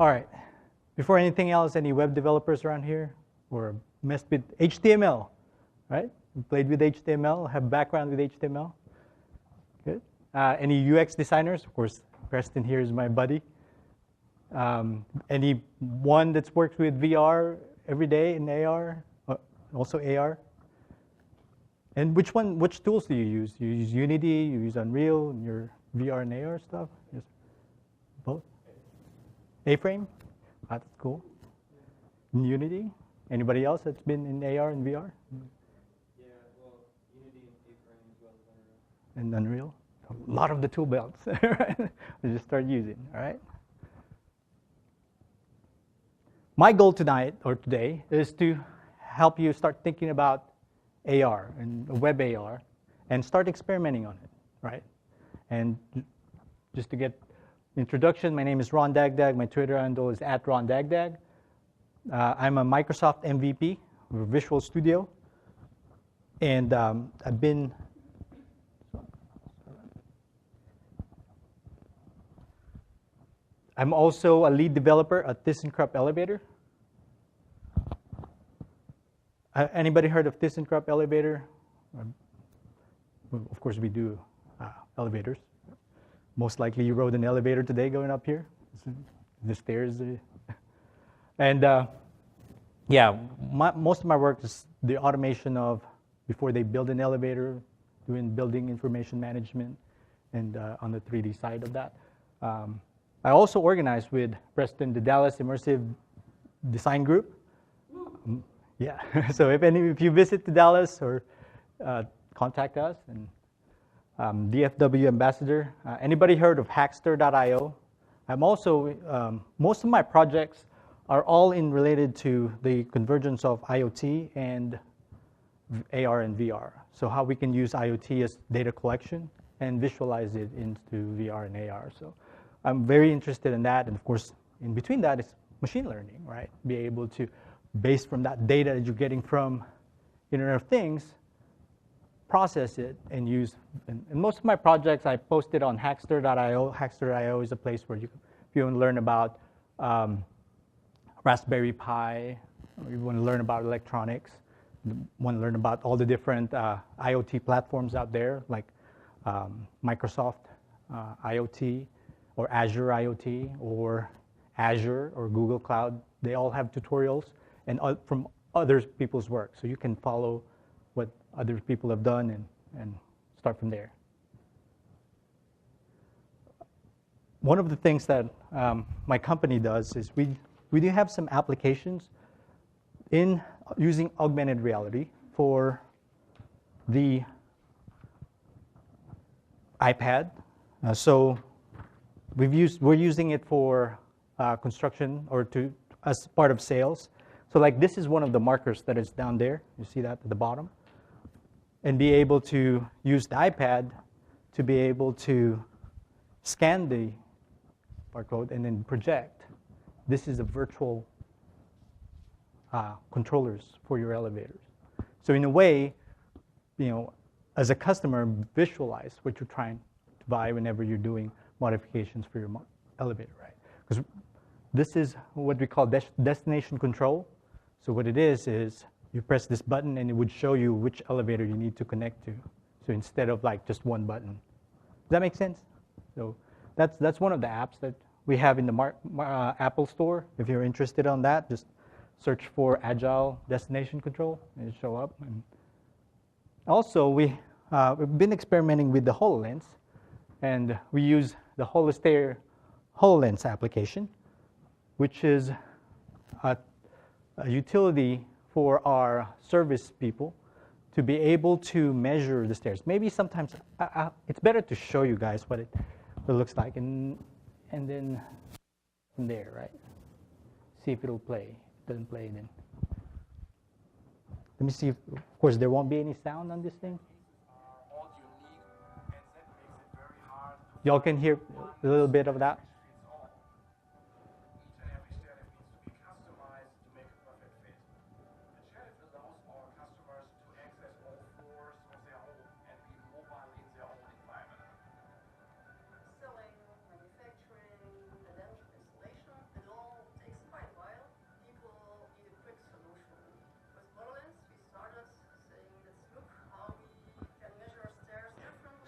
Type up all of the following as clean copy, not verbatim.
All right. Before anything else, any web developers around here or messed with HTML, right? You played with HTML, have background with HTML? Good. Any UX designers? Of course, Preston here is my buddy. Anyone that's worked with VR every day in AR, also AR? And which tools do you use? You use Unity, you use Unreal in your VR and AR stuff? Yes. Both? A-frame? That's cool. In Unity? Anybody else that's been in AR and VR? Yeah, well, Unity and A-frame as well as Unreal. And Unreal? A lot of the tool belts, right? We just start using, all right? My goal tonight, or today, is to help you start thinking about AR and web AR and start experimenting on it, right? And just to get introduction, my name is Ron Dagdag. My Twitter handle is @RonDagdag. I'm a Microsoft MVP for Visual Studio. And I'm also a lead developer at ThyssenKrupp Elevator. Anybody heard of ThyssenKrupp Elevator? Well, of course, we do elevators. Most likely you rode an elevator today going up here. The stairs. And yeah, most of my work is the automation of, before they build an elevator, doing building information management, and on the 3D side of that. I also organize with Preston the Dallas Immersive Design Group. Yeah, so if you visit the Dallas or contact us, and DFW ambassador. Anybody heard of Hackster.io? I'm also, most of my projects are all related to the convergence of IoT and AR and VR. So how we can use IoT as data collection and visualize it into VR and AR. So I'm very interested in that. And of course, in between that is machine learning, right? Be able to, based from that data that you're getting from Internet of Things, process it and use. And most of my projects I posted on Hackster.io. Hackster.io is a place where if you want to learn about Raspberry Pi, or you want to learn about electronics, you want to learn about all the different IoT platforms out there, like Microsoft IoT, or Azure IoT, or Azure, or Google Cloud. They all have tutorials and from other people's work. So you can follow what other people have done and start from there. One of the things that my company does is we do have some applications in using augmented reality for the iPad. So we're using it for construction or as part of sales. So like this is one of the markers that is down there. You see that at the bottom? And be able to use the iPad to be able to scan the barcode and then project. This is a virtual controllers for your elevators. So in a way, as a customer, visualize what you're trying to buy whenever you're doing modifications for your elevator, right? Because this is what we call destination control. So what it is you press this button and it would show you which elevator you need to connect to. So instead of like just one button. Does that make sense? So that's one of the apps that we have in the Apple Store. If you're interested on that, just search for Agile Destination Control and it'll show up. And also, we've been experimenting with the HoloLens, and we use the HoloLens application, which is a utility for our service people to be able to measure the stairs. Maybe sometimes it's better to show you guys what it looks like, and then from there, right? See if it'll play. If it doesn't play, then let me see if, of course, there won't be any sound on this thing. Y'all can hear a little bit of that.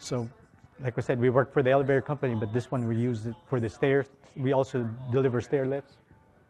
So, like I said, we work for the elevator company, but this one we use it for the stairs. We also deliver stair lifts.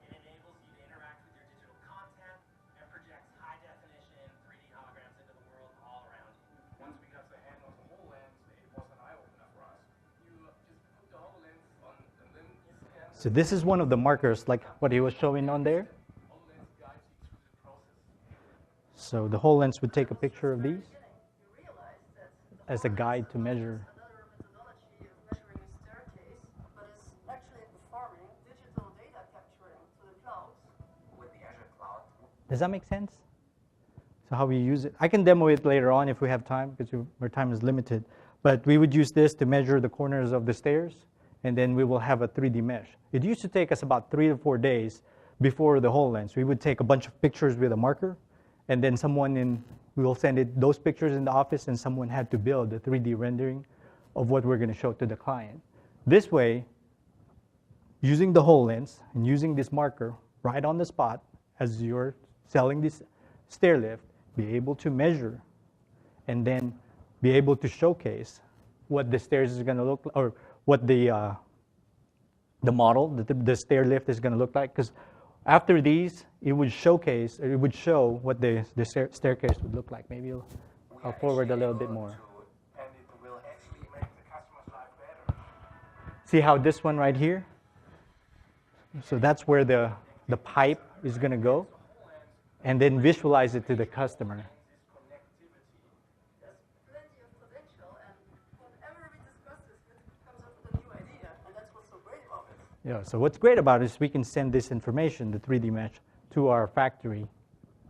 It enables you to interact with your digital content and projects high-definition 3D holograms into the world all around you. Once we got the hang of the HoloLens, it was an eye-opener for us. You just put the HoloLens on, and then you scan. So this is one of the markers, like what he was showing on there. HoloLens guides you through the process. So the HoloLens would take a picture of these You realize that as a guide to measure. another methodology of measuring a staircase, but is actually performing digital data capturing to the cloud. With the Azure cloud, Does that make sense? So how we use it? I can demo it later on if we have time, because our time is limited. But we would use this to measure the corners of the stairs, and then we will have a 3D mesh. It used to take us about 3 to 4 days before the HoloLens. We would take a bunch of pictures with a marker, and then we will send those pictures in the office, and someone had to build a 3D rendering of what we're going to show to the client. This way, using the HoloLens and using this marker right on the spot as you're selling this stair lift, be able to measure and then be able to showcase what the stairs is going to look like, or what the model, the stair lift is going to look like. Because after these, it would showcase, or it would show what the staircase would look like. Maybe I'll forward a little bit more. And it will actually make the customer's life better. See how this one right here? So that's where the pipe is going to go, and then visualize it to the customer. There's plenty of potential, and whenever we discuss this, it comes up with a new idea, and that's what's so great about it. Yeah, so what's great about it is we can send this information, the 3D mesh, to our factory,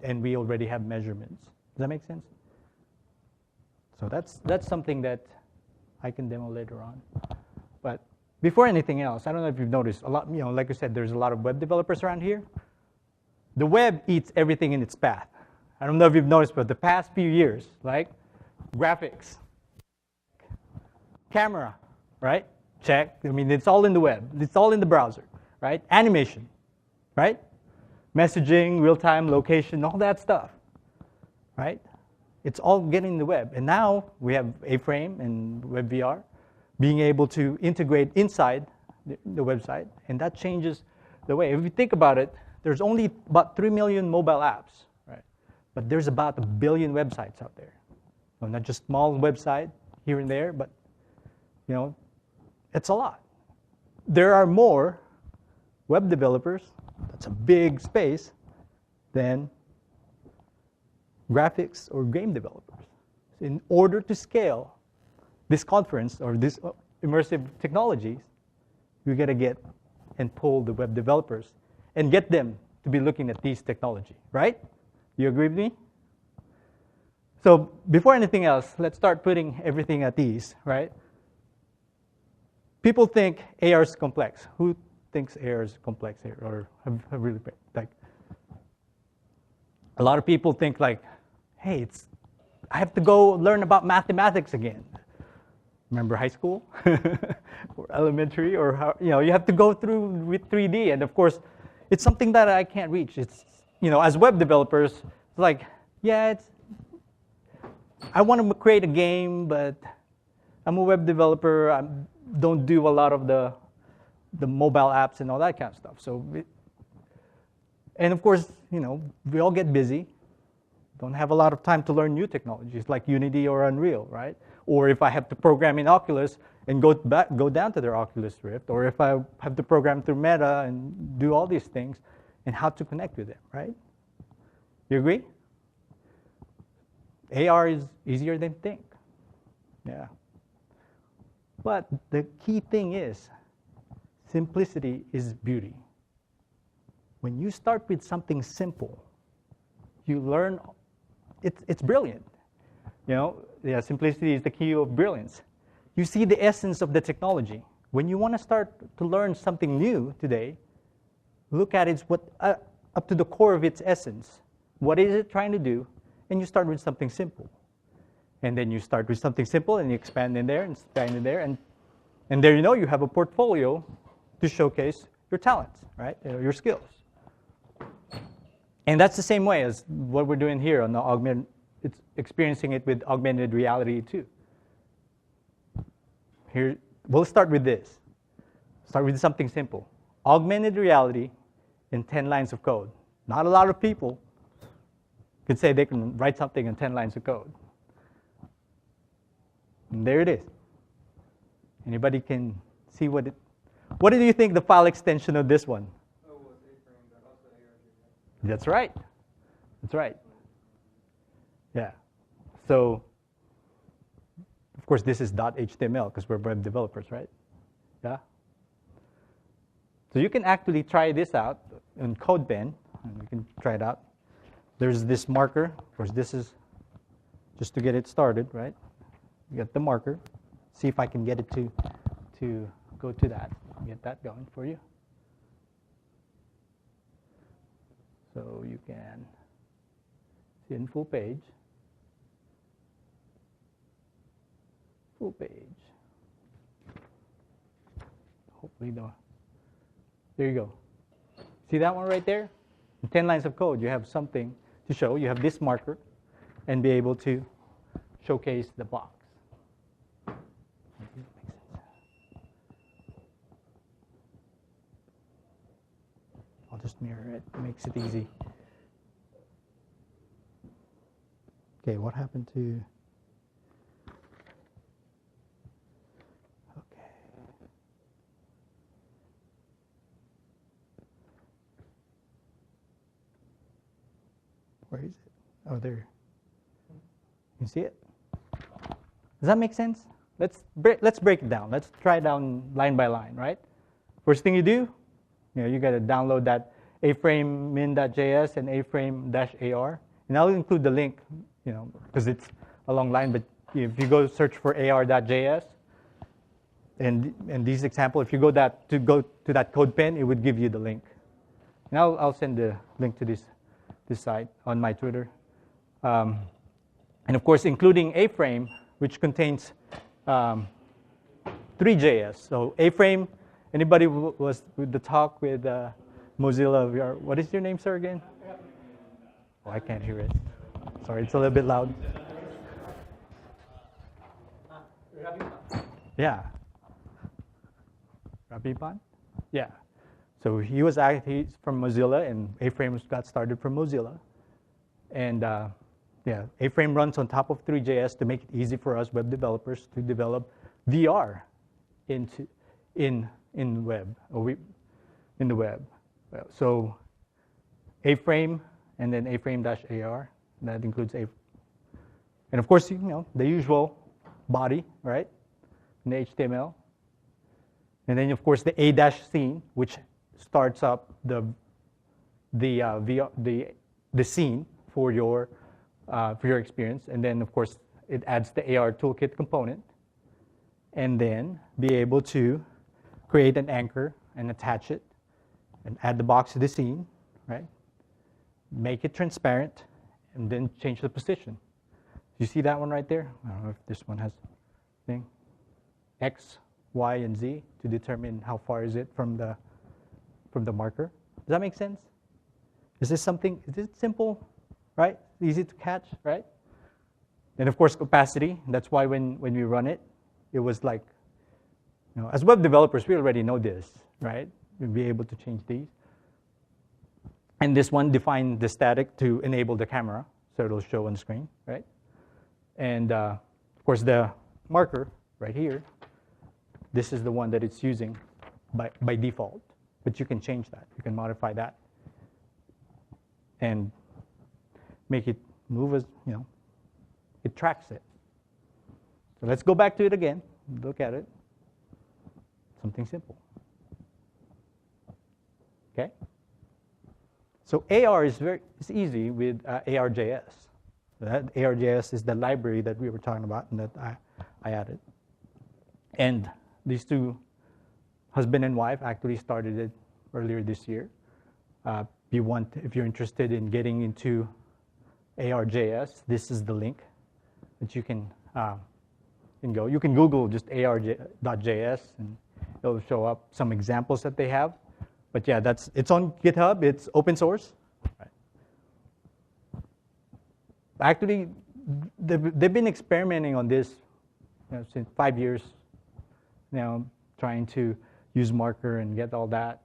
and we already have measurements. Does that make sense? So that's something that I can demo later on. But before anything else, I don't know if you've noticed, a lot, like I said, there's a lot of web developers around here. The web eats everything in its path. I don't know if you've noticed, but the past few years, like graphics, camera, right? Check. I mean, it's all in the web. It's all in the browser, right? Animation, right? Messaging, real-time location, all that stuff, right? It's all getting in the web. And now we have A-Frame and WebVR being able to integrate inside the website, and that changes the way. If you think about it, there's only about 3 million mobile apps, right? But there's about 1 billion websites out there. Well, not just small website here and there, but it's a lot. There are more web developers, that's a big space, than graphics or game developers. In order to scale this conference or this immersive technologies, you got to get and pull the web developers and get them to be looking at these technology, right? You agree with me? So before anything else, let's start putting everything at ease, right? People think AR is complex. Who thinks AR is complex here, or have really like? A lot of people think like, hey, I have to go learn about mathematics again. Remember high school or elementary, or how you have to go through with 3D, and of course, it's something that I can't reach. It's as web developers, it's like, yeah, I want to create a game, but I'm a web developer. I don't do a lot of the mobile apps and all that kind of stuff. So, and of course, we all get busy. Don't have a lot of time to learn new technologies like Unity or Unreal, right? Or if I have to program in Oculus and go down to their Oculus Rift, or if I have to program through Meta and do all these things, and how to connect with them, right? You agree? AR is easier than think. Yeah. But the key thing is, simplicity is beauty. When you start with something simple, you learn, it's brilliant. Simplicity is the key of brilliance. You see the essence of the technology. When you want to start to learn something new today, look at it up to the core of its essence. What is it trying to do? And you start with something simple. And then you start with something simple, and you expand in there, and expand in there, and there you have a portfolio to showcase your talents, right? Your skills. And that's the same way as what we're doing here on the it's experiencing it with augmented reality too. here, we'll start with this. Start with something simple. Augmented reality in 10 lines of code. Not a lot of people could say they can write something in 10 lines of code. And there it is. Anybody can see what do you think the file extension of this one? Oh, well, it's A-frame, but also AR.js. That's right. That's right. Yeah. So, of course, this is .html because we're web developers, right? Yeah. So you can actually try this out in CodePen, and we can try it out. There's this marker. Of course, this is just to get it started, right? You get the marker. See if I can get it to go to that. Get that going for you. So you can see in full page. Full page. Hopefully, there you go. See that one right there? In 10 lines of code, you have something to show. You have this marker and be able to showcase the box. I'll just mirror it. It makes it easy. Okay, what happened to... Okay. Where is it? Oh, there. You see it? Does that make sense? Let's break it down. Let's try it down line by line, right? First thing you do, you got to download that A-frame min.js and A-frame-AR. And I'll include the link, because it's a long line. But if you go search for AR.js, and these example, if you go to that code pen, it would give you the link. And I'll send the link to this site on my Twitter. And of course, including A-frame, which contains 3JS. So A-frame, anybody was with the talk with Mozilla? What is your name, sir, again? Oh, I can't hear it. Sorry, it's a little bit loud. Yeah. Rabipan? Yeah. So he's from Mozilla, and A-frame got started from Mozilla. And yeah, A-frame runs on top of 3JS to make it easy for us web developers to develop VR in the web. So A-frame and then A-frame-AR. That includes and of course, the usual body, right? In the HTML. And then of course the A-scene, which starts up the scene for your experience. And then of course it adds the AR toolkit component. And then be able to create an anchor and attach it and add the box to the scene, right? Make it transparent and then change the position. You see that one right there? I don't know if this one has thing. X, Y, and Z to determine how far is it from the marker. Does that make sense? Is it simple, right? Easy to catch, right? And of course, opacity. That's why when we run it, it was like, as web developers, we already know this, right? We'll be able to change these. And this one define the static to enable the camera, so it'll show on screen, right? And of course, the marker right here, this is the one that it's using by default. But you can change that. You can modify that and make it move as, it tracks it. So let's go back to it again. Look at it. Something simple. Okay? So AR is easy with AR.js. So that AR.js is the library that we were talking about and that I added. And these two, husband and wife, actually started it earlier this year. If you're interested in getting into AR.js, this is the link that you can go. You can Google just AR.js and it'll show up some examples that they have. But yeah, it's on GitHub. It's open source. Right. Actually, they've been experimenting on this since 5 years trying to use marker and get all that.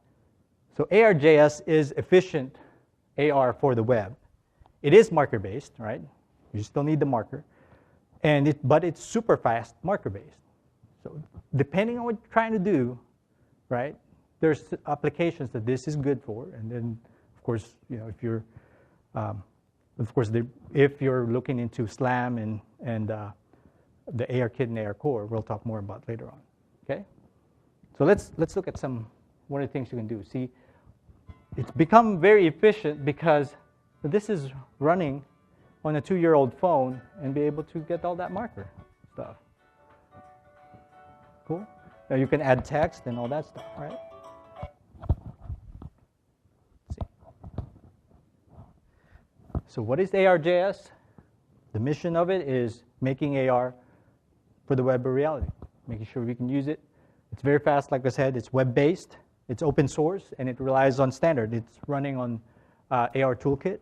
So AR.js is efficient AR for the web. It is marker-based, right? You still need the marker. But it's super fast marker-based. So depending on what you're trying to do, right, there's applications that this is good for. And then, of course, if you're, if you're looking into SLAM and the ARKit and ARCore, we'll talk more about later on. Okay? So let's look at one of the things you can do. See, it's become very efficient because this is running on a 2-year-old phone and be able to get all that marker stuff. Cool? Now you can add text and all that stuff, right? Let's see. So what is AR.js? The mission of it is making AR for the web a reality, making sure we can use it. It's very fast, like I said. It's web-based. It's open source, and it relies on standard. It's running on AR Toolkit,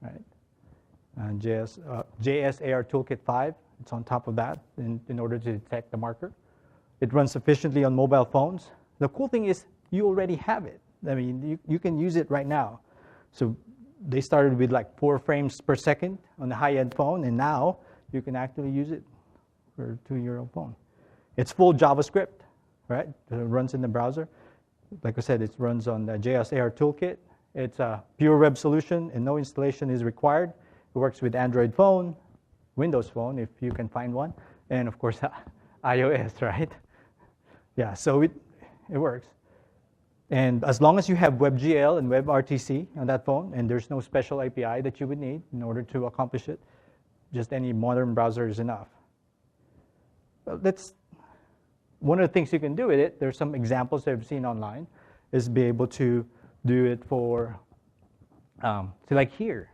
right? JS AR Toolkit 5. It's on top of that in order to detect the marker. It runs efficiently on mobile phones. The cool thing is you already have it. I mean, you can use it right now. So they started with like 4 frames per second on the high-end phone, and now you can actually use it for a 2-year-old phone. It's full JavaScript, right? It runs in the browser. Like I said, it runs on the JS AR Toolkit. It's a pure web solution, and no installation is required. It works with Android phone, Windows phone, if you can find one, and of course, iOS, right? Yeah, so it works. And as long as you have WebGL and WebRTC on that phone, and there's no special API that you would need in order to accomplish it, just any modern browser is enough. Well, one of the things you can do with it, there's some examples that I've seen online, is be able to do it for, see like here,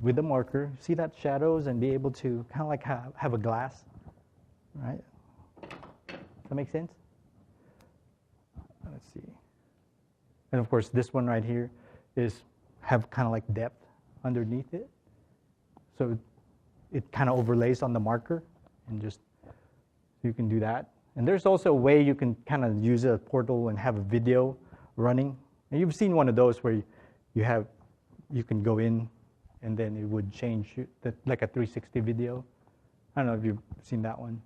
with the marker, see that shadows and be able to kind of like have a glass, right? Does that make sense? Let's see. And of course, this one right here have kind of like depth underneath it. So it kind of overlays on the marker and just, you can do that. And there's also a way you can kind of use a portal and have a video running. And you've seen one of those where you can go in and then it would change like a 360 video. I don't know if you've seen that one.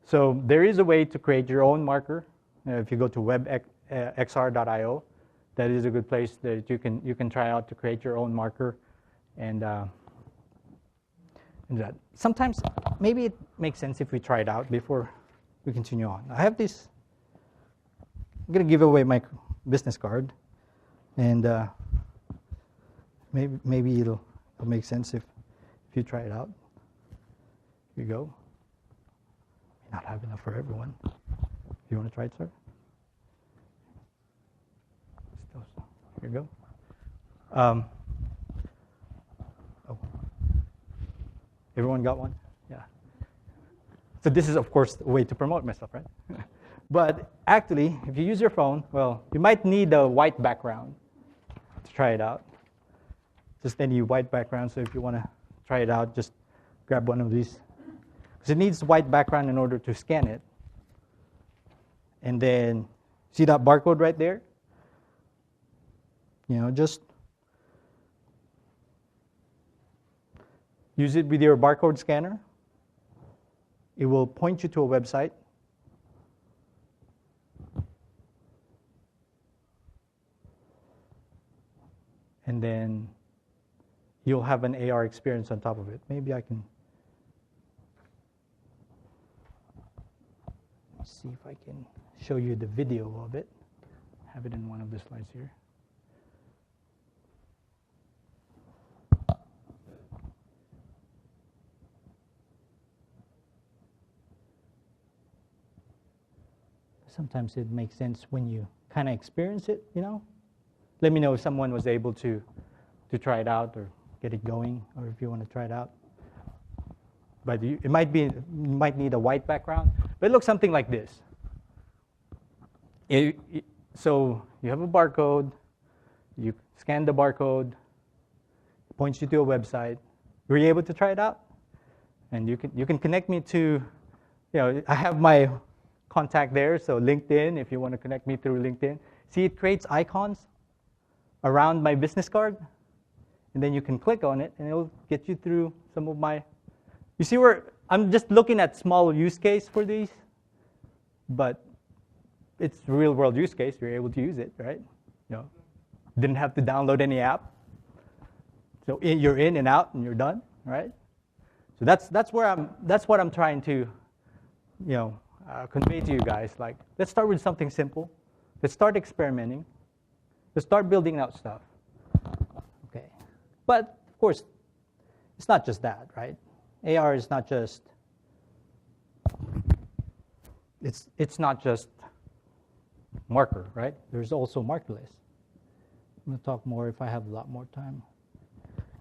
So there is a way to create your own marker. If you go to webxr.io, that is a good place that you can try out to create your own marker. And that. Sometimes maybe it makes sense if we try it out before we continue on. I have this. I'm going to give away my business card, and maybe it'll make sense if you try it out. Here you go. May not have enough for everyone. You want to try it, sir? Here you go. Oh. Everyone got one? Yeah. So this is, of course, a way to promote myself, right? But actually, if you use your phone, well, you might need a white background to try it out. Just any white background. So if you want to try it out, just grab one of these. Because it needs white background in order to scan it. And then, see that barcode right there? Just use it with your barcode scanner. It will point you to a website. And then you'll have an AR experience on top of it. Maybe I can see if I can show you the video of it. Have it in one of the slides here. Sometimes it makes sense when you kind of experience it, Let me know if someone was able to try it out or get it going, or if you want to try it out. But you might need a white background, but it looks something like this. So you have a barcode, you scan the barcode, it points you to a website. Were you able to try it out? And you can connect me to, I have my contact there, so LinkedIn, if you want to connect me through LinkedIn. See, it creates icons around my business card, and then you can click on it, and it'll get you through some of my, you see where, I'm just looking at small use case for these, but it's real world use case, you're able to use it, right? Didn't have to download any app. So you're in and out and you're done, right? So that's what I'm trying to, convey to you guys. Like, let's start with something simple. Let's start experimenting. Let's start building out stuff. Okay. But of course, it's not just that, right? AR is not just. It's not just marker, right? There's also markerless. I'm going to talk more if I have a lot more time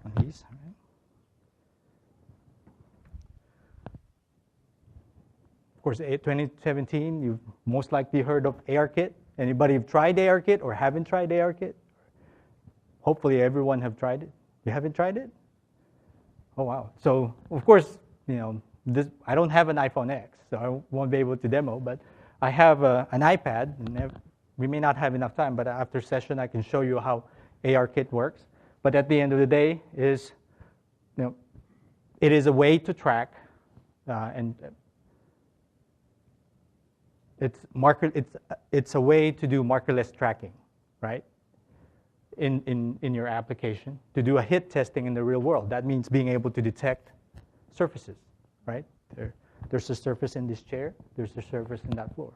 on these. Right? Of course, 2017, you've most likely heard of ARKit. Anybody have tried ARKit or haven't tried ARKit? Hopefully everyone have tried it. You haven't tried it? Oh, wow. So, of course, I don't have an iPhone X, so I won't be able to demo, but I have an iPad, and we may not have enough time, but after session I can show you how ARKit works. But at the end of the day, it is a way to track, and it's a way to do markerless tracking, right? In your application, to do a hit testing in the real world. That means being able to detect surfaces, right? There's a surface in this chair, there's a surface in that floor.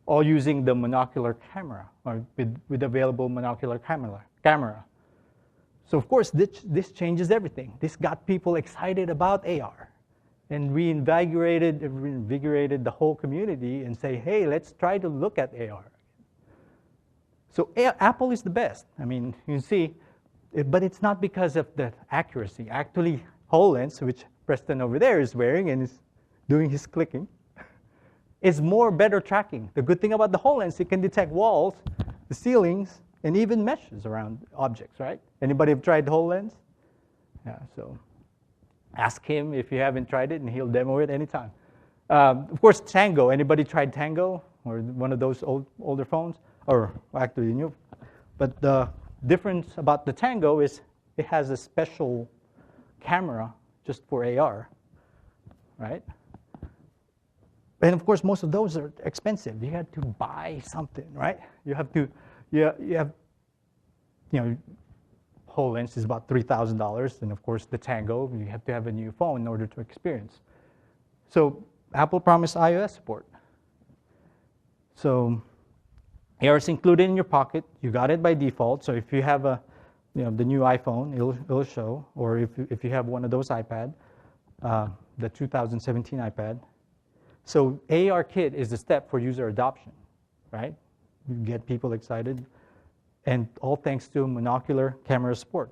All using the monocular camera, or with available monocular camera. So of course, this changes everything. This got people excited about AR and reinvigorated the whole community and say, hey, let's try to look at AR. So Apple is the best. I mean, you can see, but it's not because of the accuracy. Actually, HoloLens, which Preston over there is wearing and is doing his clicking, is more better tracking. The good thing about the HoloLens, it can detect walls, the ceilings, and even meshes around objects, right? Anybody have tried the HoloLens? Yeah, so ask him if you haven't tried it, and he'll demo it anytime. Of course, Tango. Anybody tried Tango or one of those older phones? Or actually new. But the difference about the Tango is it has a special camera just for AR, right? And of course, most of those are expensive. You have to buy something, right? You have, HoloLens is about $3,000, and of course, the Tango, you have to have a new phone in order to experience. So Apple promised iOS support. So AR is included in your pocket. You got it by default. So if you have the new iPhone, it'll show. Or if you have one of those iPad, the 2017 iPad. So ARKit is the step for user adoption, right? You get people excited, and all thanks to monocular camera support.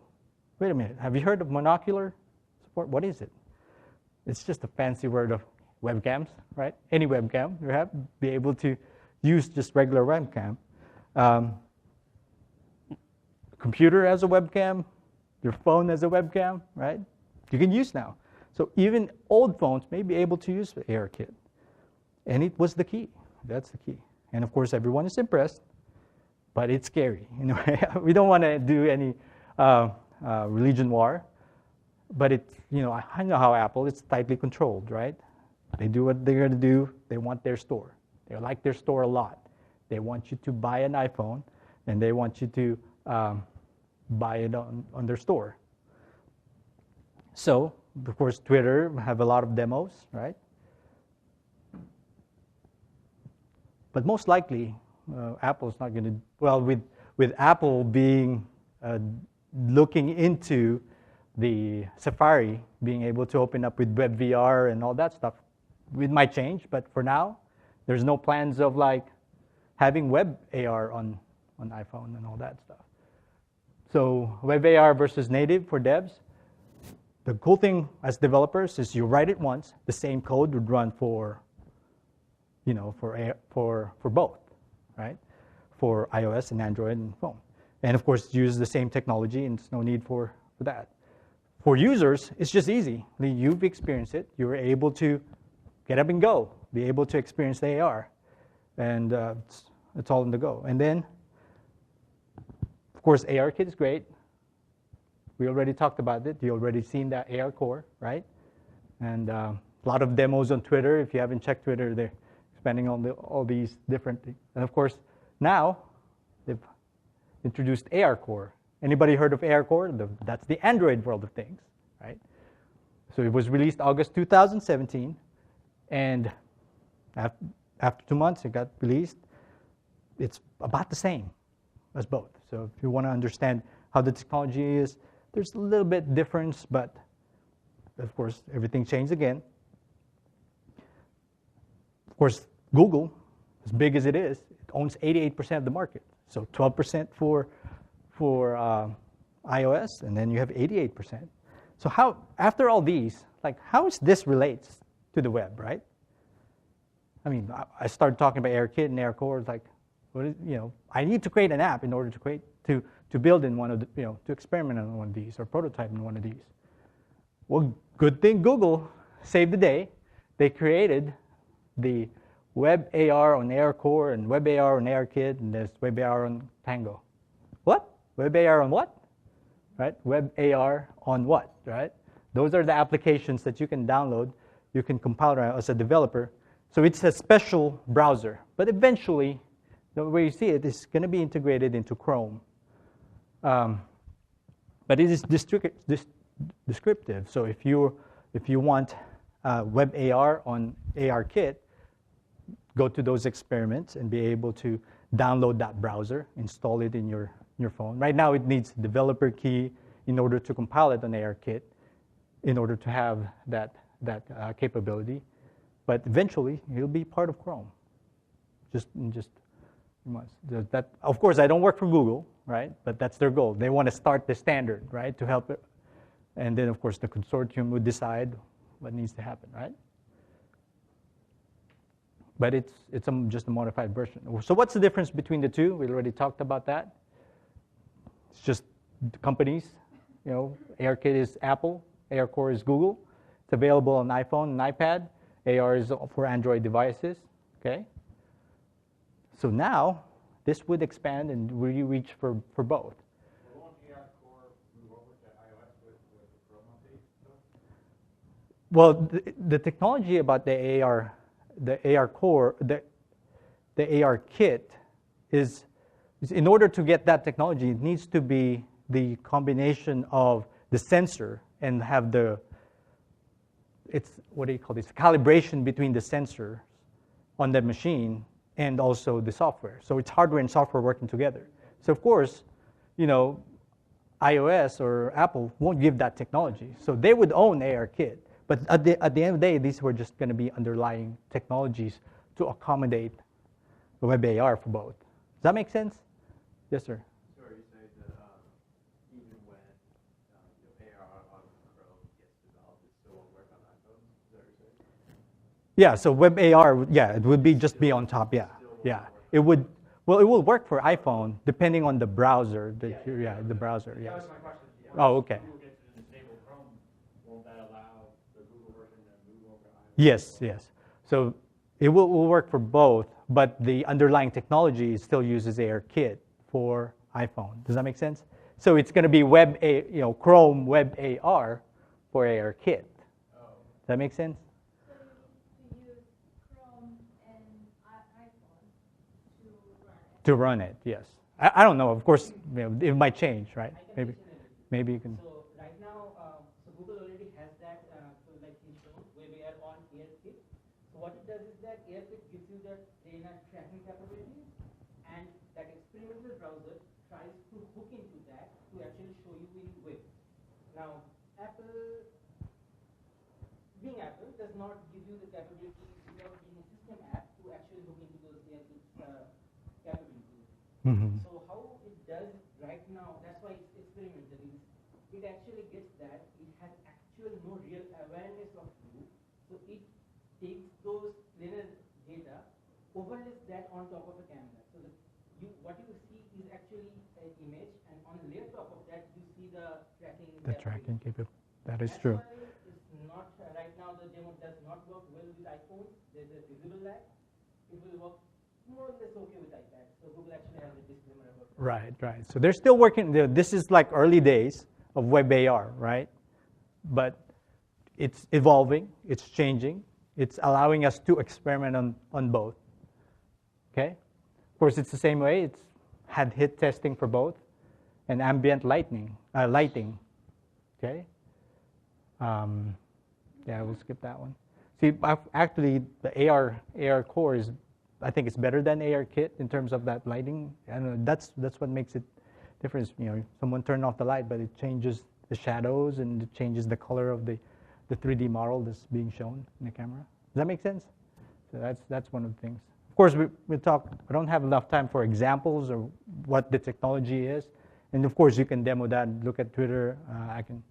Wait a minute, have you heard of monocular support? What is it? It's just a fancy word of webcams, right? Any webcam you have, be able to use just regular webcam. Computer as a webcam, your phone as a webcam, right? You can use now. So even old phones may be able to use ARKit. And it was the key. That's the key. And of course, everyone is impressed, but it's scary. We don't want to do any religion war, but it's, I know how Apple, it's tightly controlled, right? They do what they're going to do. They want their store. They like their store a lot. They want you to buy an iPhone, and they want you to buy it on their store. So, of course, Twitter have a lot of demos, right? But most likely, Apple's not going to, well, with Apple being, looking into the Safari, being able to open up with WebVR and all that stuff, it might change, but for now, there's no plans of like having web AR on iPhone and all that stuff. So web AR versus native for devs. The cool thing as developers is you write it once, the same code would run for both, right? For iOS and Android and phone. And of course, use the same technology, and there's no need for that. For users, it's just easy. You've experienced it. You're able to get up and go, be able to experience the AR. And it's all on the go. And then, of course, ARKit is great. We already talked about it. You already seen that AR core, right? And a lot of demos on Twitter. If you haven't checked Twitter, they're expanding on all these different things. And of course, now they've introduced AR core. Anybody heard of AR core? That's the Android world of things, right? So it was released August 2017, and after 2 months, it got released. It's about the same as both. So if you want to understand how the technology is, there's a little bit difference, but of course, everything changed again. Of course, Google, as big as it is, it owns 88% of the market. So 12% for iOS, and then you have 88%. So how, after all these, like, how is this relates to the web, right? I mean, I started talking about ARKit and AR core. It's like, what is, I need to create an app in order to build in one of the, to experiment on one of these or prototype in one of these. Well, good thing Google saved the day. They created the Web AR on AR core and Web AR on ARKit, and there's Web AR on Tango. What? Web AR on what? Right? Web AR on what? Right? Those are the applications that you can download. You can compile as a developer. So it's a special browser. But eventually, the way you see it is going to be integrated into Chrome. But it is descriptive. So if you want Web AR on ARKit, go to those experiments and be able to download that browser, install it in your phone. Right now, it needs a developer key in order to compile it on ARKit, in order to have that capability. But eventually, it'll be part of Chrome. Just that. Of course, I don't work for Google, right? But that's their goal. They want to start the standard, right, to help it. And then, of course, the consortium would decide what needs to happen, right? But it's just a modified version. So what's the difference between the two? We already talked about that. It's just the companies. ARKit is Apple. AR core is Google. It's available on iPhone and iPad. AR is for Android devices. Okay. So now this would expand and really reach for both. Won't AR core move over to iOS with the Chrome update? Well, the technology about the AR core, the AR kit is in order to get that technology, it needs to be the combination of the sensor and have what do you call this? Calibration between the sensors on the machine and also the software. So it's hardware and software working together. So of course, iOS or Apple won't give that technology. So they would own ARKit. But at the end of the day, these were just going to be underlying technologies to accommodate the Web AR for both. Does that make sense? Yes, sir. Sorry, you say that even when AR on Chrome gets developed, it still won't work on iPhone? Is that what you're saying? Yeah, so Web AR, it would just be on top, yeah. It would, well, it will work for iPhone depending on the browser, the browser, yes. That was my question. Oh, okay. Google gets to disable Chrome, won't that allow the Google version to move over to iOS? Yes. So it will work for both, but the underlying technology still uses ARKit for iPhone. Does that make sense? So it's going to be Chrome Web AR for ARKit. Does that make sense? So you use Chrome and iPhone To run it, yes. I don't know. Of course, it might change, right? Maybe you can. So right now, so Google already has that, so like you showed, Web AR on AirKit. So what it does is that AirKit gives you that trainer tracking capability, and that experimental browser tries to hook into that to actually show you in web. Now, being Apple does not give you the capability without being a system app to actually hook into those AirKit capabilities. Mm-hmm. So how it does right now, that's why it's experimental. It actually gets that it has no real awareness of you. So it takes those linear data, overlays that on top of a camera. So what you see is actually an image, and on the layer top of that you see the tracking. The tracking capability. That is That's true. why it's not, right now the demo does not work well with iPhones. There's a visible lag. It will work more or less okay with iPad. So Google actually has a disclaimer about that. Right, right. So they're still working. This is like early days of web AR, right? But it's evolving. It's changing. It's allowing us to experiment on both. Okay. Of course, it's the same way. It's had hit testing for both, and ambient lighting. Okay. Yeah, we'll skip that one. See, actually, the AR core is, I think it's better than ARKit in terms of that lighting, and that's what makes it different. You know, someone turned off the light, but it changes the shadows and it changes the color of the 3D model that's being shown in the camera. Does that make sense? So that's one of the things. Of course, we don't have enough time for examples or what the technology is, and of course you can demo that. Look at Twitter. I can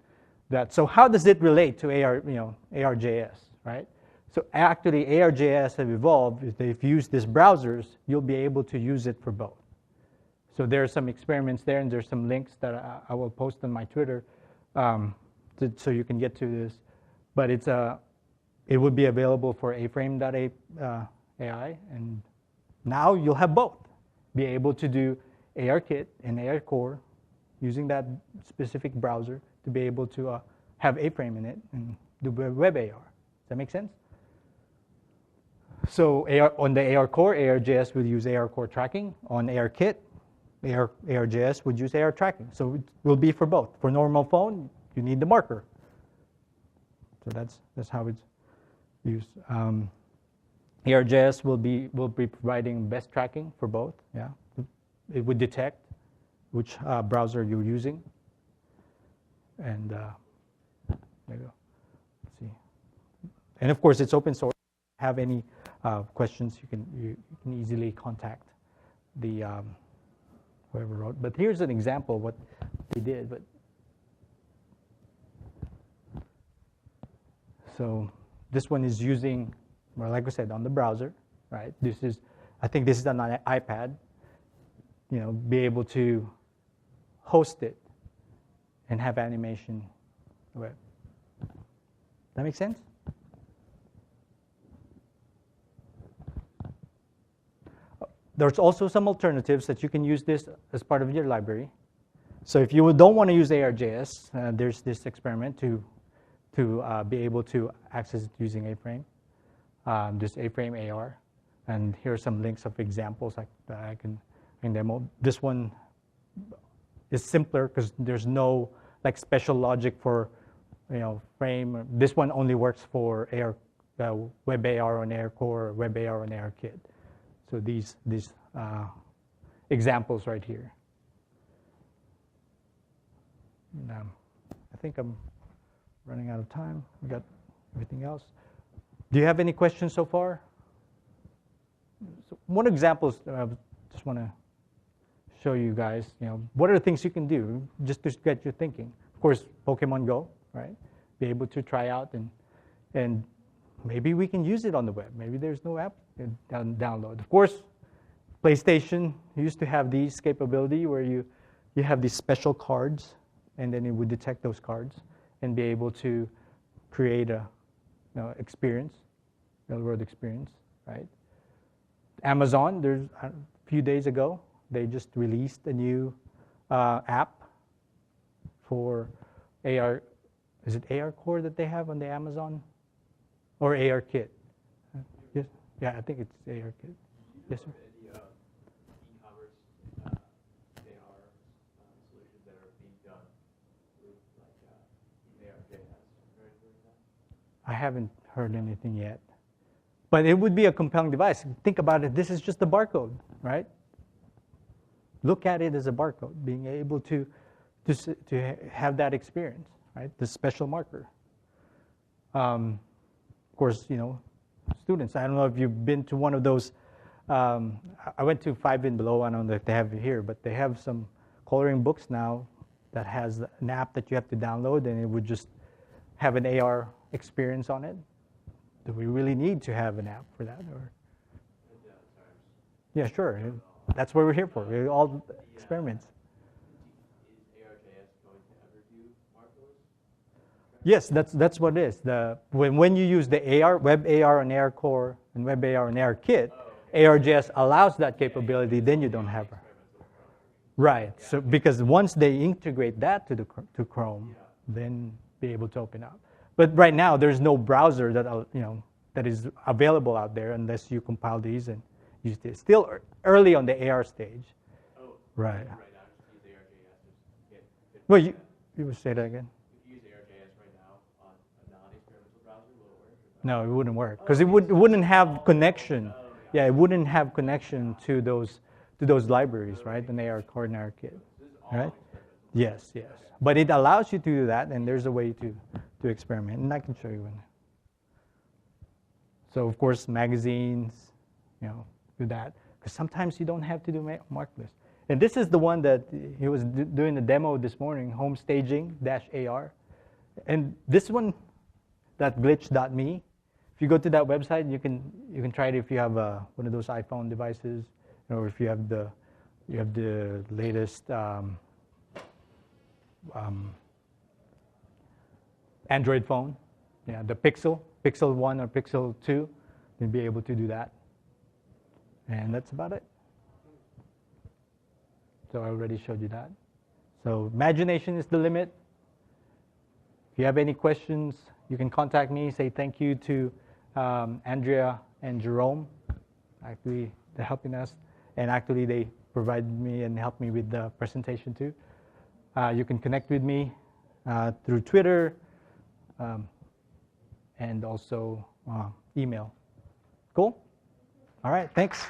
that. So how does it relate to AR.js, right? So actually, AR.js have evolved. If you use these browsers, you'll be able to use it for both. So there are some experiments there, and there's some links that I will post on my Twitter, so you can get to this. But it would be available for A-Frame.ai, and now you'll have both. Be able to do ARKit and AR Core using that specific browser to be able to have A-Frame in it and do web AR. Does that make sense? So on the AR Core, AR.js would use AR Core tracking. On ARKit, AR.js would use AR tracking. So it will be for both. For normal phone, you need the marker. So that's how it's used. AR.js will be providing best tracking for both. Yeah, it would detect which browser you're using, and there you go. Let's see. And of course, it's open source. If you have any questions, you can easily contact the whoever wrote. But here's an example of what they did. But so this one is using, well, like I said, on the browser, right? I think this is on an iPad. You know, be able to host it and have animation web. That make sense? There's also some alternatives that you can use this as part of your library. So if you don't want to use AR.js, there's this experiment to be able to access it using A-Frame. This A-Frame AR, and here are some links of examples that I can demo. This one is simpler because there's no like special logic for frame. This one only works for web AR on AR Core, web AR on ARKit. So these examples right here. And, I think I'm running out of time. We got everything else. Do you have any questions so far? So one example is I just want to show you guys. What are the things you can do just to get you thinking? Of course, Pokemon Go, right? Be able to try out and maybe we can use it on the web. Maybe there's no app download. Of course, PlayStation used to have these capability where you have these special cards, and then it would detect those cards and be able to create a experience, real-world experience, right? Amazon, there's a few days ago, they just released a new app for AR. Is it AR Core that they have on the Amazon? Or ARKit? Yes. Yeah, I think it's ARKit. Yes, sir. Any e-commerce AR solutions that are being done with like AR.js or anything like that? I haven't heard anything yet. But it would be a compelling device. Think about it. This is just a barcode, right? Look at it as a barcode, being able to have that experience, right? The special marker. Of course, students. I don't know if you've been to one of those. I went to 5 in Below. I don't know if they have it here, but they have some coloring books now that has an app that you have to download, and it would just have an AR experience on it. Do we really need to have an app for that? Or? Yeah, sure. That's what we're here for. We're all experiments. Is AR.js going to ever do markerless? Yes, that's what it is. When you use the AR, Web AR and AR Core and Web AR and AR Kit, AR.js allows that capability, then you don't have. Right. So because once they integrate that to Chrome, then be able to open up. But right now, there's no browser that is available out there unless you compile these and use this. Still early on the AR stage. Oh, Right. right now, just use AR.js. Well, you would say that again? If you use AR.js right now on a non-experimental browser, will it work? No, it wouldn't work because it wouldn't have connection. Yeah, it wouldn't have connection to those libraries, right? An AR Core and AR Kit, right? Yes, yes. But it allows you to do that, and there's a way to experiment, and I can show you one. So of course, magazines, do that because sometimes you don't have to do markless. And this is the one that he was doing the demo this morning, home staging -AR, and this one, that glitch.me. If you go to that website, you can try it if you have one of those iPhone devices, or if you have the latest Android phone, the Pixel 1 or Pixel 2, you'll be able to do that. And that's about it. So I already showed you that. So imagination is the limit. If you have any questions, you can contact me. Say thank you to Andrea and Jerome. Actually, they're helping us. And actually, they provided me and helped me with the presentation too. You can connect with me through Twitter and also email. Cool? All right, thanks.